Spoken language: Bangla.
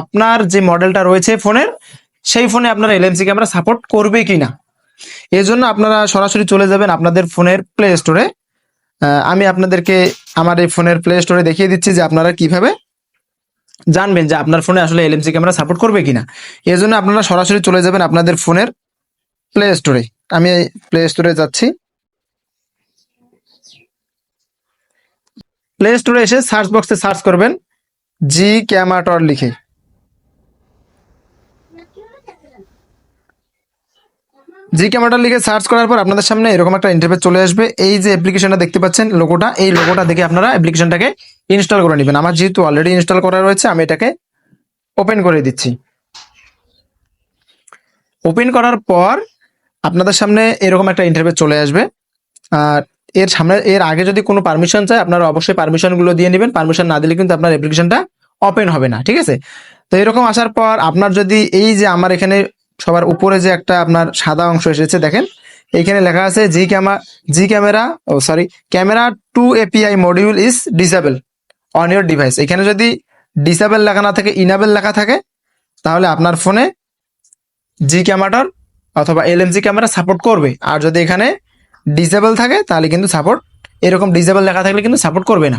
আপনার যে মডেলটা রয়েছে ফোনের, সেই ফোনে আপনার এলএমসি ক্যামেরা সাপোর্ট করবে কিনা। এই জন্য আপনারা সরাসরি চলে যাবেন আপনাদের ফোনের প্লে স্টোরে। আমি আপনাদেরকে আমার এই ফোনের প্লে স্টোরে দেখিয়ে দিচ্ছি যে আপনারা কিভাবে জানবেন যে আপনার ফোনে আসলে এলএমসি ক্যামেরা সাপোর্ট করবে কিনা। এই জন্য আপনারা সরাসরি চলে যাবেন আপনাদের ফোনের প্লে স্টোরে। আমি প্লে স্টোরে যাচ্ছি। প্লে স্টোরে এসে সার্চ বক্সে সার্চ করবেন জি ক্যামাটর লিখে। জি ক্যামেরাটা লিখে সার্চ করার পর আপনাদের সামনে এরকম একটা ইন্টারফেস চলে আসবে। এই যে অ্যাপ্লিকেশনটা দেখতে পাচ্ছেন লোগোটা, এই লোগোটা দেখে আপনারা অ্যাপ্লিকেশনটাকে ইনস্টল করে নেবেন। আমার যেহেতু অলরেডি ইনস্টল করা রয়েছে, আমি এটাকে ওপেন করে দিচ্ছি। ওপেন করার পর আপনাদের সামনে এরকম একটা ইন্টারফেস চলে আসবে। আর এর আগে যদি কোনো পারমিশন চায়, আপনারা অবশ্যই পারমিশনগুলো দিয়ে নেবেন। পারমিশন না দিলে কিন্তু আপনার অ্যাপ্লিকেশনটা ওপেন হবে না, ঠিক আছে। তো এরকম আসার পর আপনার যদি এই যে আমার এখানে সবার উপরে যে একটা আপনার সাদা অংশ এসেছে দেখেন, এইখানে লেখা আছে camera to API module is disable on your device. এখানে যদি ডিসেবল লেখা না থাকে, ইনেবল লেখা থাকে, তাহলে আপনার ফোনে জি ক্যামেরার অথবা এলএমজি ক্যামেরা সাপোর্ট করবে। আর যদি এখানে ডিসেবল থাকে তাহলে কিন্তু সাপোর্ট, এরকম ডিসেবল লেখা থাকলে কিন্তু সাপোর্ট করবে না।